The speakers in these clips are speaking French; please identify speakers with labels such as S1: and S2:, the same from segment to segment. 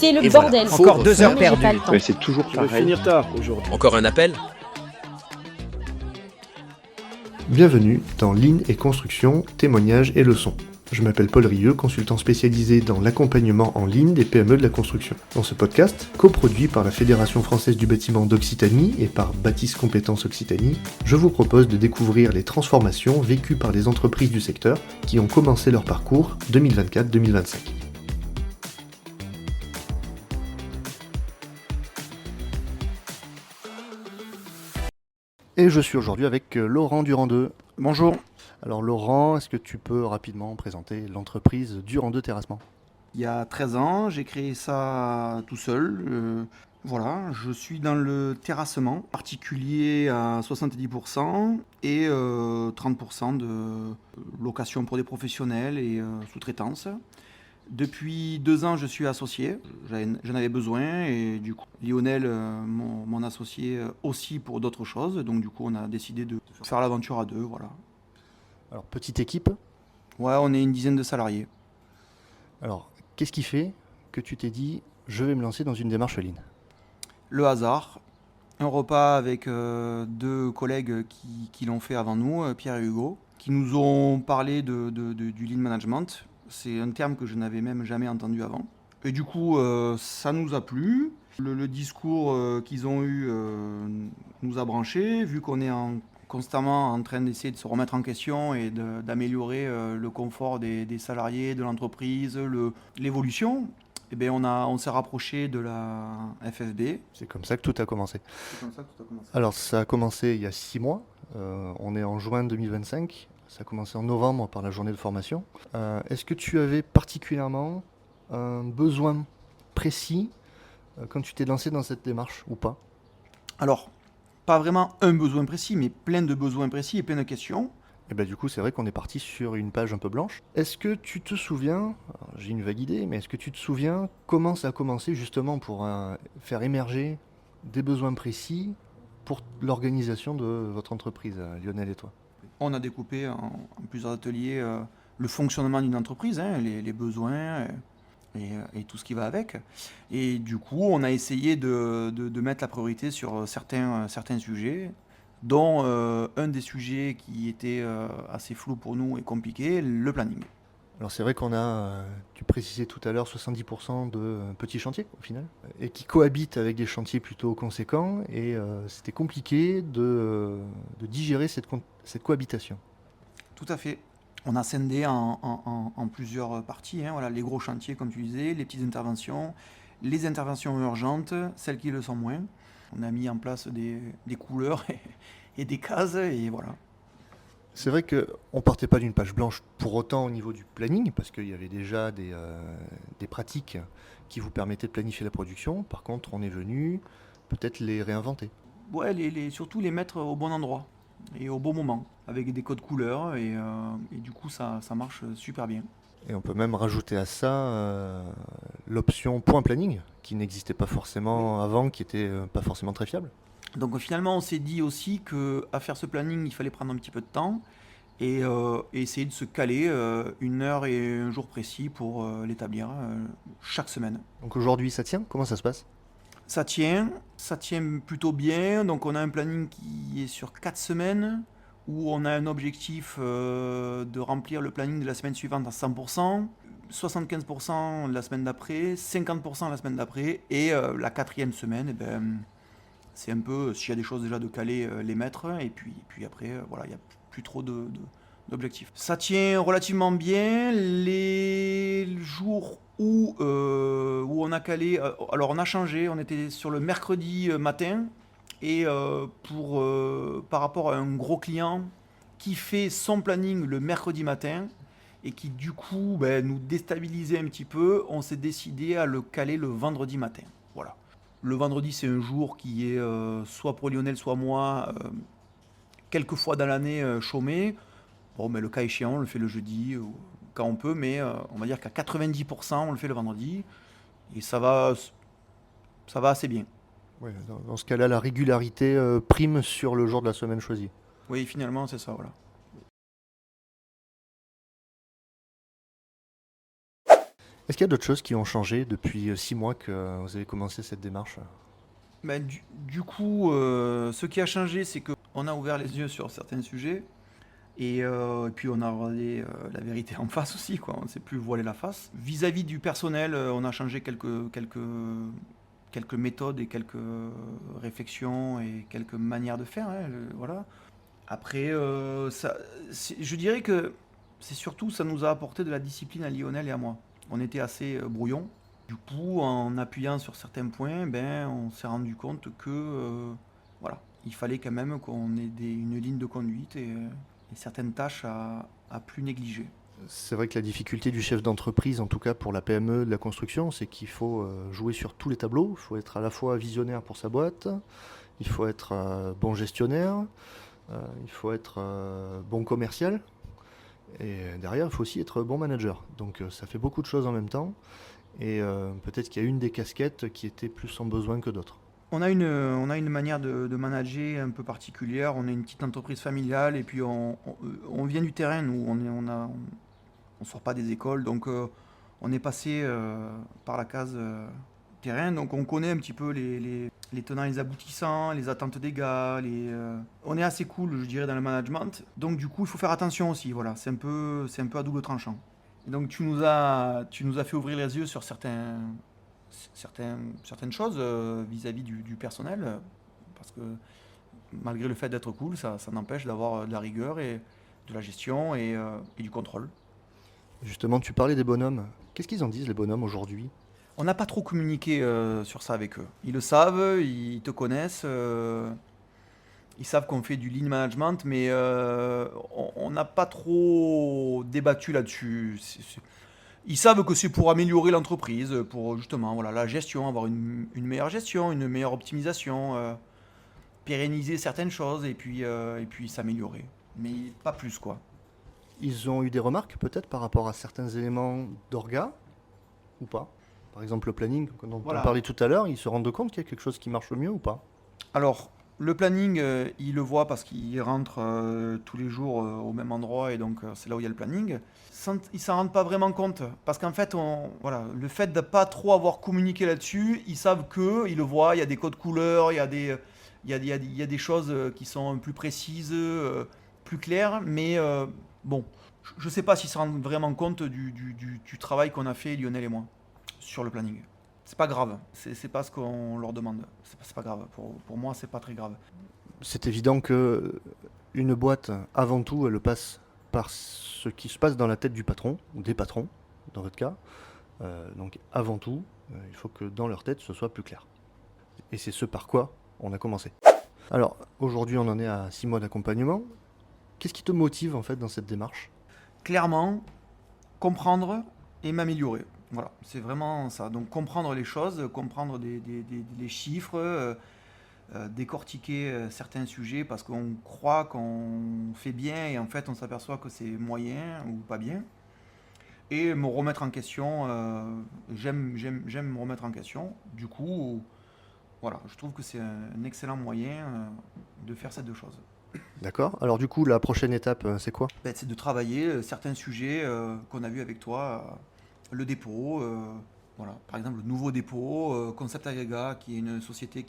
S1: C'est le
S2: Et
S1: bordel.
S2: voilà, encore 2 heures
S1: Non, mais j'ai pas
S2: perdues.
S1: le temps.
S3: Ouais, c'est toujours
S4: Je vais
S3: pareil.
S4: finir tard aujourd'hui.
S2: Encore un appel?
S5: Bienvenue dans Lignes et Construction, témoignages et leçons. Je m'appelle Paul Rieux, consultant spécialisé dans l'accompagnement en ligne des PME de la construction. Dans ce podcast, coproduit par la Fédération française du bâtiment d'Occitanie et par Bâtisse Compétences Occitanie, je vous propose de découvrir les transformations vécues par les entreprises du secteur qui ont commencé leur parcours 2024-2025. Et je suis aujourd'hui avec Laurent Durand-Deux.
S6: Bonjour.
S5: Alors Laurent, est-ce que tu peux rapidement présenter l'entreprise Durand-Deux Terrassement ?
S6: Il y a 13 ans, j'ai créé ça tout seul. Voilà, je suis dans le terrassement, particulier à 70% et 30% de location pour des professionnels et sous-traitance. Depuis 2 ans, je suis associé. J'en avais besoin et du coup, Lionel, mon associé, aussi pour d'autres choses. Donc du coup, on a décidé de faire l'aventure à deux, voilà.
S5: Alors petite équipe,
S6: Ouais, on est une dizaine de salariés.
S5: alors qu'est-ce qui fait que tu t'es dit je vais me lancer dans une démarche lean ?
S6: Le hasard, un repas avec 2 collègues qui l'ont fait avant nous, Pierre et Hugo, qui nous ont parlé du lean management. C'est un terme que je n'avais même jamais entendu avant. Et du coup, ça nous a plu. Le discours qu'ils ont eu nous a branchés, vu qu'on est constamment en train d'essayer de se remettre en question et d'améliorer le confort des salariés, de l'entreprise, l'évolution. Eh bien, on s'est rapproché de la FFB.
S5: C'est comme ça que tout a commencé.
S6: C'est comme ça que tout a commencé.
S5: Alors ça a commencé il y a 6 mois, on est en juin 2025, ça a commencé en novembre par la journée de formation. Est-ce que tu avais particulièrement un besoin précis quand tu t'es lancé dans cette démarche ou pas ?
S6: Alors, pas vraiment un besoin précis, mais plein de besoins précis et plein de questions.
S5: Et bien du coup c'est vrai qu'on est parti sur une page un peu blanche. Est-ce que tu te souviens, alors, j'ai une vague idée, mais est-ce que tu te souviens comment ça a commencé justement pour faire émerger des besoins précis pour l'organisation de votre entreprise, Lionel et toi ?
S6: On a découpé en plusieurs ateliers le fonctionnement d'une entreprise, hein, les besoins et tout ce qui va avec. Et du coup, on a essayé de mettre la priorité sur certains sujets, dont un des sujets qui était assez flou pour nous et compliqué, le planning.
S5: Alors c'est vrai qu'on a, tu précisais tout à l'heure, 70% de petits chantiers au final, et qui cohabitent avec des chantiers plutôt conséquents, et c'était compliqué de digérer cette cohabitation.
S6: Tout à fait. On a scindé en plusieurs parties, hein, voilà, les gros chantiers, comme tu disais, les petites interventions, les interventions urgentes, celles qui le sont moins. On a mis en place des couleurs et des cases, et voilà.
S5: C'est vrai qu'on ne partait pas d'une page blanche pour autant au niveau du planning, parce qu'il y avait déjà des pratiques qui vous permettaient de planifier la production. Par contre, on est venu peut-être les réinventer.
S6: Ouais, surtout les mettre au bon endroit et au bon moment, avec des codes couleurs, et du coup ça marche super bien.
S5: Et on peut même rajouter à ça l'option point planning, qui n'existait pas forcément avant, qui n'était pas forcément très fiable.
S6: Donc finalement on s'est dit aussi qu'à faire ce planning il fallait prendre un petit peu de temps et essayer de se caler 1 heure et un jour précis pour l'établir chaque semaine.
S5: Donc aujourd'hui ça tient ? Comment ça se passe ?
S6: Ça tient plutôt bien. Donc on a un planning qui est sur 4 semaines, où on a un objectif de remplir le planning de la semaine suivante à 100%, 75% la semaine d'après, 50% la semaine d'après, et la 4e semaine, eh ben, c'est un peu, s'il y a des choses déjà de caler, les mettre, et puis après, voilà, il n'y a plus trop d'objectifs. Ça tient relativement bien. Les jours où on a calé, alors on a changé, on était sur le mercredi matin, et par rapport à un gros client qui fait son planning le mercredi matin et qui du coup nous déstabilisait un petit peu, on s'est décidé à le caler le vendredi matin. Voilà. Le vendredi, c'est un jour qui est soit pour Lionel, soit moi, quelques fois dans l'année chômé. Bon, mais le cas échéant, on le fait le jeudi quand on peut, mais on va dire qu'à 90%, on le fait le vendredi, et ça va assez bien.
S5: Ouais, dans ce cas-là, la régularité prime sur le jour de la semaine choisi.
S6: Oui, finalement, c'est ça, voilà.
S5: Est-ce qu'il y a d'autres choses qui ont changé depuis 6 mois que vous avez commencé cette démarche?
S6: Ben, du coup, ce qui a changé, c'est qu'on a ouvert les yeux sur certains sujets. Et puis on a regardé la vérité en face aussi, quoi. On ne sait plus voiler la face. Vis-à-vis du personnel, on a changé quelques méthodes et quelques réflexions et quelques manières de faire, hein, voilà. Après, je dirais que c'est surtout, ça nous a apporté de la discipline à Lionel et à moi. On était assez brouillon. Du coup, en appuyant sur certains points, ben, on s'est rendu compte que voilà, il fallait quand même qu'on ait une ligne de conduite et certaines tâches à plus négliger.
S5: C'est vrai que la difficulté du chef d'entreprise, en tout cas pour la PME de la construction, c'est qu'il faut jouer sur tous les tableaux. Il faut être à la fois visionnaire pour sa boîte, il faut être bon gestionnaire, il faut être bon commercial, et derrière, il faut aussi être bon manager. Donc ça fait beaucoup de choses en même temps, et peut-être qu'il y a une des casquettes qui était plus en besoin que d'autres.
S6: On a une manière de manager un peu particulière. On est une petite entreprise familiale et puis on vient du terrain. Nous, on sort pas des écoles, donc on est passé par la case terrain. Donc on connaît un petit peu les tenants et les aboutissants, les attentes des gars. On est assez cool, je dirais, dans le management. Donc du coup, il faut faire attention aussi. Voilà, c'est un peu à double tranchant. Et donc tu nous as fait ouvrir les yeux sur certaines choses vis-à-vis du personnel, parce que malgré le fait d'être cool, ça n'empêche d'avoir de la rigueur et de la gestion et du contrôle.
S5: Justement, tu parlais des bonhommes. Qu'est-ce qu'ils en disent, les bonhommes, aujourd'hui?
S6: On n'a pas trop communiqué sur ça avec eux. Ils le savent, ils te connaissent, ils savent qu'on fait du lean management, mais on n'a pas trop débattu là-dessus. Ils savent que c'est pour améliorer l'entreprise, pour justement voilà, la gestion, avoir une meilleure gestion, une meilleure optimisation, pérenniser certaines choses et puis s'améliorer. Mais pas plus, quoi.
S5: Ils ont eu des remarques peut-être par rapport à certains éléments d'orga ou pas? Par exemple, le planning dont on
S6: Voilà.
S5: parlait tout à l'heure, ils se rendent compte qu'il y a quelque chose qui marche mieux ou pas?
S6: Alors, le planning, il le voit parce qu'il rentre tous les jours au même endroit et donc c'est là où il y a le planning. Ils s'en rendent pas vraiment compte parce qu'en fait, voilà, le fait de pas trop avoir communiqué là-dessus, ils savent que, ils le voient, il y a des codes couleurs, il y a des choses qui sont plus précises, plus claires, mais bon, je ne sais pas s'ils se rendent vraiment compte du travail qu'on a fait, Lionel et moi, sur le planning. C'est pas grave, c'est pas ce qu'on leur demande. C'est pas grave. Pour moi, c'est pas très grave.
S5: C'est évident que une boîte, avant tout, elle passe par ce qui se passe dans la tête du patron, ou des patrons, dans votre cas. Donc avant tout, il faut que dans leur tête, ce soit plus clair. Et c'est ce par quoi on a commencé. Alors, aujourd'hui, on en est à 6 mois d'accompagnement. Qu'est-ce qui te motive, en fait, dans cette démarche?
S6: Clairement, comprendre et m'améliorer. Voilà, c'est vraiment ça. Donc comprendre les choses, comprendre les chiffres, décortiquer certains sujets parce qu'on croit qu'on fait bien et en fait on s'aperçoit que c'est moyen ou pas bien. Et me remettre en question, j'aime me remettre en question. Du coup, voilà, je trouve que c'est un excellent moyen de faire ces deux choses.
S5: D'accord. Alors du coup, la prochaine étape, c'est quoi?
S6: Ben, c'est de travailler certains sujets qu'on a vus avec toi, le dépôt, voilà. Par exemple le nouveau dépôt, Concept Agrega, qui est une société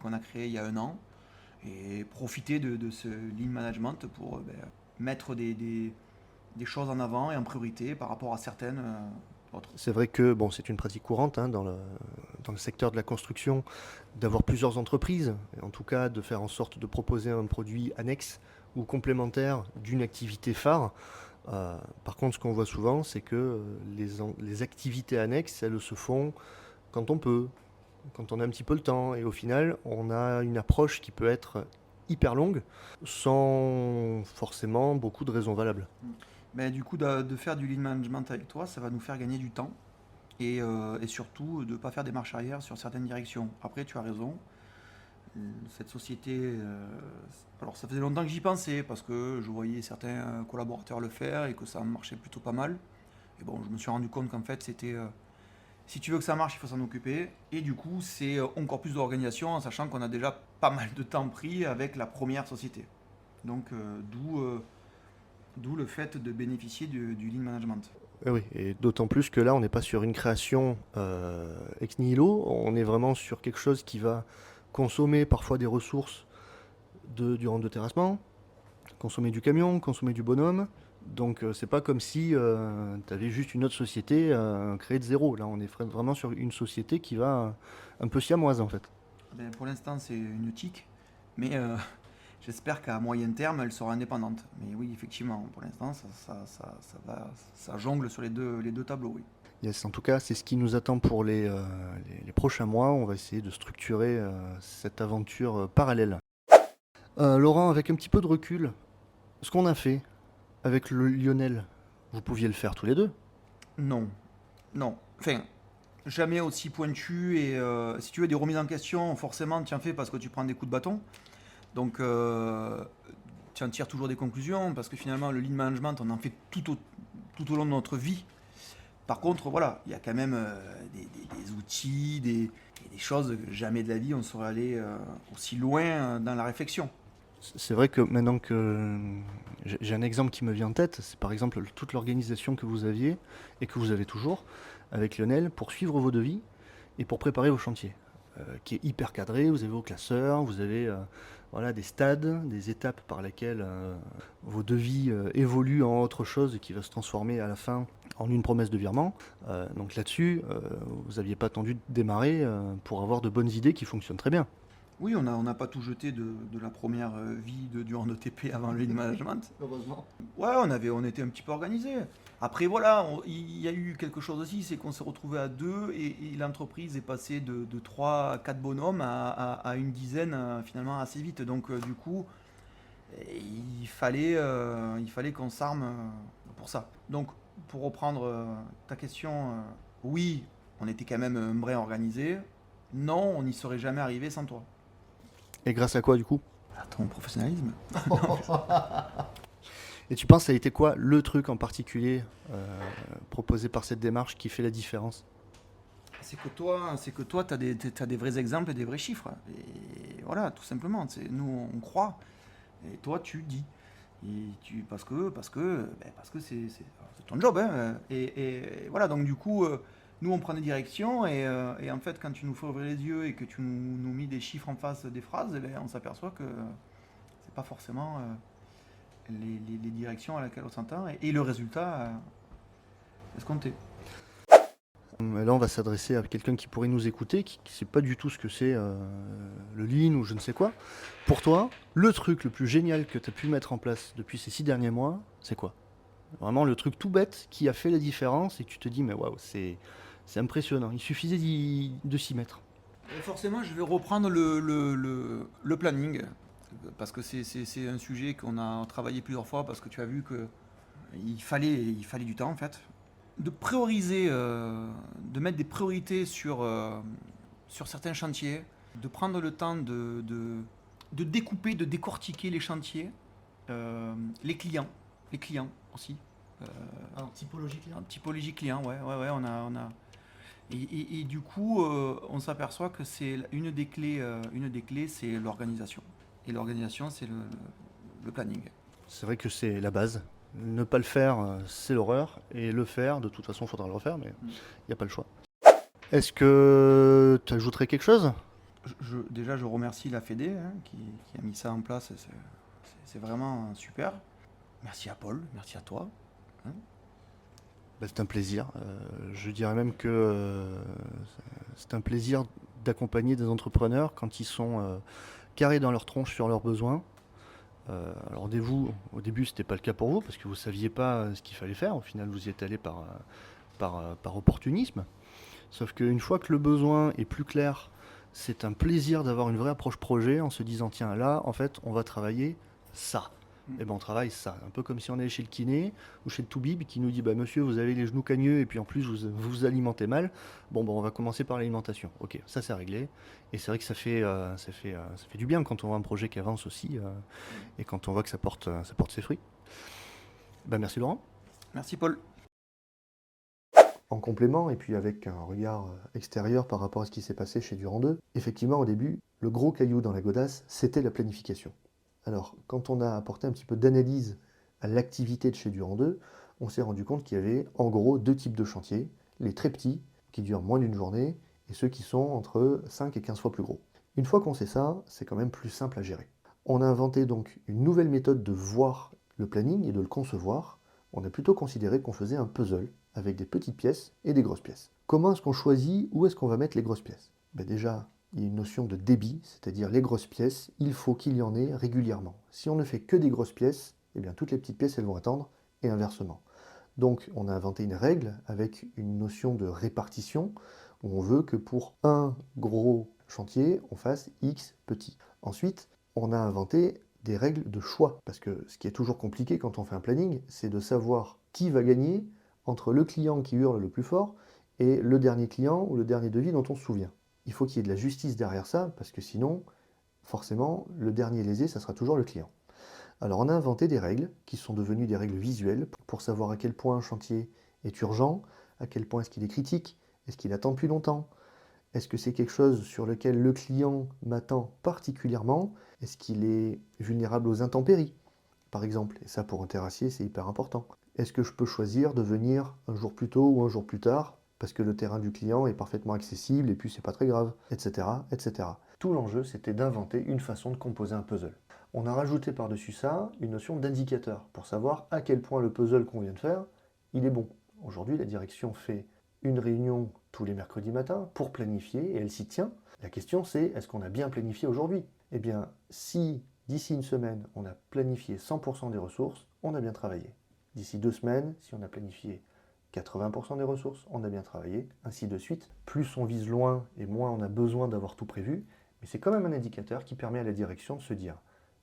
S6: qu'on a créée il y a 1 an, et profiter de ce lean management pour ben, mettre des choses en avant et en priorité par rapport à certaines autres.
S5: C'est vrai que bon, c'est une pratique courante hein, dans le secteur de la construction d'avoir plusieurs entreprises, et en tout cas de faire en sorte de proposer un produit annexe ou complémentaire d'une activité phare. Par contre, ce qu'on voit souvent, c'est que les activités annexes, elles se font quand on peut, quand on a un petit peu le temps, et au final, on a une approche qui peut être hyper longue, sans forcément beaucoup de raisons valables.
S6: Mais du coup, de faire du lean management avec toi, ça va nous faire gagner du temps et surtout de ne pas faire des marches arrière sur certaines directions. Après, tu as raison, cette société, alors ça faisait longtemps que j'y pensais parce que je voyais certains collaborateurs le faire et que ça marchait plutôt pas mal. Et bon, je me suis rendu compte qu'en fait, c'était si tu veux que ça marche, il faut s'en occuper. Et du coup, c'est encore plus d'organisation en sachant qu'on a déjà pas mal de temps pris avec la première société. Donc, d'où le fait de bénéficier du lean management.
S5: Eh oui, et d'autant plus que là, on n'est pas sur une création ex nihilo, on est vraiment sur quelque chose qui va consommer parfois des ressources du rang de terrassement, consommer du camion, consommer du bonhomme. Donc c'est pas comme si tu avais juste une autre société créée de zéro. Là, on est vraiment sur une société qui va un peu siamoise en fait.
S6: Ben, pour l'instant, c'est une tic, mais j'espère qu'à moyen terme, elle sera indépendante. Mais oui, effectivement, pour l'instant, ça jongle sur les deux tableaux, oui.
S5: Yes, en tout cas, c'est ce qui nous attend pour les prochains mois. On va essayer de structurer cette aventure parallèle. Laurent, avec un petit peu de recul, ce qu'on a fait avec le Lionel, vous pouviez le faire tous les deux.
S6: Non, non. Enfin, jamais aussi pointu et si tu veux des remises en question, forcément, tu en fais parce que tu prends des coups de bâton. Donc, tu en tires toujours des conclusions parce que finalement, le lean management, on en fait tout au long de notre vie. Par contre, voilà, il y a quand même des outils, des choses que jamais de la vie on serait allé aussi loin dans la réflexion.
S5: C'est vrai que maintenant que j'ai un exemple qui me vient en tête, c'est par exemple toute l'organisation que vous aviez et que vous avez toujours avec Lionel pour suivre vos devis et pour préparer vos chantiers, qui est hyper cadré. Vous avez vos classeurs, vous avez voilà, des stades, des étapes par lesquelles vos devis évoluent en autre chose et qui va se transformer à la fin en une promesse de virement. Donc là-dessus, vous n'aviez pas attendu de démarrer pour avoir de bonnes idées qui fonctionnent très bien.
S6: Oui, on n'a pas tout jeté de la première vie du rang de TP avant le lead management.
S5: Heureusement.
S6: Ouais, on était un petit peu organisé. Après, voilà, il y a eu quelque chose aussi, c'est qu'on s'est retrouvé à deux et l'entreprise est passée de 3 à 4 bonhommes à une dizaine finalement assez vite. Donc, du coup, il fallait qu'on s'arme pour ça. Donc, pour reprendre ta question, oui, on était quand même un brin organisé. Non, on n'y serait jamais arrivé sans toi.
S5: Et grâce à quoi du coup?
S6: À ton professionnalisme.
S5: Et tu penses ça a été quoi le truc en particulier proposé par cette démarche qui fait la différence?
S6: C'est que toi, tu as des vrais exemples et des vrais chiffres. Et voilà, tout simplement. Nous, on croit. Et toi, tu dis. Parce que c'est ton job. Hein. Et voilà, donc du coup, nous, on prend des directions. Et en fait, quand tu nous fais ouvrir les yeux et que tu nous mets des chiffres en face des phrases, eh ben, on s'aperçoit que c'est pas forcément les directions à laquelle on s'entend. Et le résultat escompté.
S5: Là, on va s'adresser à quelqu'un qui pourrait nous écouter, qui ne sait pas du tout ce que c'est le lean ou je ne sais quoi. Pour toi, le truc le plus génial que tu as pu mettre en place depuis ces 6 derniers mois, c'est quoi? Vraiment le truc tout bête qui a fait la différence et tu te dis, mais waouh, c'est impressionnant. Il suffisait de s'y mettre.
S6: Et forcément, je vais reprendre le planning, parce que c'est un sujet qu'on a travaillé plusieurs fois, parce que tu as vu que il fallait du temps en fait. De prioriser, de mettre des priorités sur certains chantiers, de prendre le temps de découper, de décortiquer les chantiers, les clients aussi.
S5: Alors, typologie client.
S6: En typologie client, ouais, on a. Et du coup, on s'aperçoit que c'est une des clés, c'est l'organisation. Et l'organisation, c'est le planning.
S5: C'est vrai que c'est la base. Ne pas le faire, c'est l'horreur. Et le faire, de toute façon, il faudra le refaire, mais il n'y a pas le choix. Est-ce que tu ajouterais quelque chose?
S6: Déjà, je remercie la Fédé hein, qui a mis ça en place. C'est vraiment super. Merci à Paul, merci à toi. Hein.
S5: Bah, c'est un plaisir. Je dirais même que c'est un plaisir d'accompagner des entrepreneurs quand ils sont carrés dans leur tronche sur leurs besoins. Alors au début, c'était pas le cas pour vous parce que vous saviez pas ce qu'il fallait faire. Au final, vous y êtes allé par opportunisme. Sauf qu'une fois que le besoin est plus clair, c'est un plaisir d'avoir une vraie approche projet en se disant tiens là, en fait, on va travailler ça. Et ben on travaille ça. Un peu comme si on allait chez le kiné ou chez le toubib qui nous dit bah monsieur vous avez les genoux cagneux et puis en plus vous alimentez mal. Bon on va commencer par l'alimentation. Ok, ça c'est réglé. Et c'est vrai que ça fait du bien quand on voit un projet qui avance aussi et quand on voit que ça porte ses fruits. Bah merci Laurent.
S6: Merci Paul.
S5: En complément, et puis avec un regard extérieur par rapport à ce qui s'est passé chez Durand 2, effectivement au début, le gros caillou dans la godasse, c'était la planification. Alors, quand on a apporté un petit peu d'analyse à l'activité de chez Durand 2, on s'est rendu compte qu'il y avait en gros 2 types de chantiers, les très petits, qui durent moins d'une journée, et ceux qui sont entre 5 et 15 fois plus gros. Une fois qu'on sait ça, c'est quand même plus simple à gérer. On a inventé donc une nouvelle méthode de voir le planning et de le concevoir. On a plutôt considéré qu'on faisait un puzzle avec des petites pièces et des grosses pièces. Comment est-ce qu'on choisit où est-ce qu'on va mettre les grosses pièces? Déjà, il y a une notion de débit, c'est-à-dire les grosses pièces, il faut qu'il y en ait régulièrement. Si on ne fait que des grosses pièces, toutes les petites pièces elles vont attendre, et inversement. Donc on a inventé une règle avec une notion de répartition, où on veut que pour un gros chantier, on fasse X petits. Ensuite, on a inventé des règles de choix, parce que ce qui est toujours compliqué quand on fait un planning, c'est de savoir qui va gagner entre le client qui hurle le plus fort et le dernier client ou le dernier devis dont on se souvient. Il faut qu'il y ait de la justice derrière ça, parce que sinon, forcément, le dernier lésé, ça sera toujours le client. Alors on a inventé des règles, qui sont devenues des règles visuelles, pour savoir à quel point un chantier est urgent, à quel point est-ce qu'il est critique, est-ce qu'il attend depuis longtemps, est-ce que c'est quelque chose sur lequel le client m'attend particulièrement, est-ce qu'il est vulnérable aux intempéries, par exemple, et ça pour un terrassier c'est hyper important. Est-ce que je peux choisir de venir un jour plus tôt ou un jour plus tard, parce que le terrain du client est parfaitement accessible et puis c'est pas très grave, etc., etc. Tout l'enjeu, c'était d'inventer une façon de composer un puzzle. On a rajouté par-dessus ça une notion d'indicateur, pour savoir à quel point le puzzle qu'on vient de faire, il est bon. Aujourd'hui, la direction fait une réunion tous les mercredis matins pour planifier, et elle s'y tient. La question c'est, est-ce qu'on a bien planifié aujourd'hui? Si d'ici une semaine, on a planifié 100% des ressources, on a bien travaillé. D'ici 2 semaines, si on a planifié 80% des ressources, on a bien travaillé, ainsi de suite. Plus on vise loin et moins on a besoin d'avoir tout prévu, mais c'est quand même un indicateur qui permet à la direction de se dire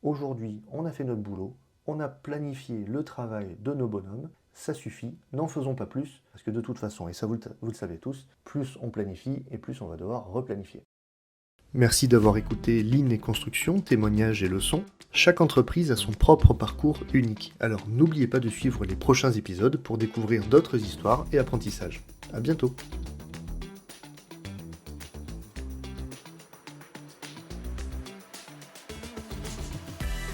S5: aujourd'hui, on a fait notre boulot, on a planifié le travail de nos bonhommes, ça suffit, n'en faisons pas plus, parce que de toute façon, et ça vous le savez tous, plus on planifie et plus on va devoir replanifier. Merci d'avoir écouté Lean et Construction, témoignages et leçons. Chaque entreprise a son propre parcours unique, alors n'oubliez pas de suivre les prochains épisodes pour découvrir d'autres histoires et apprentissages. À bientôt.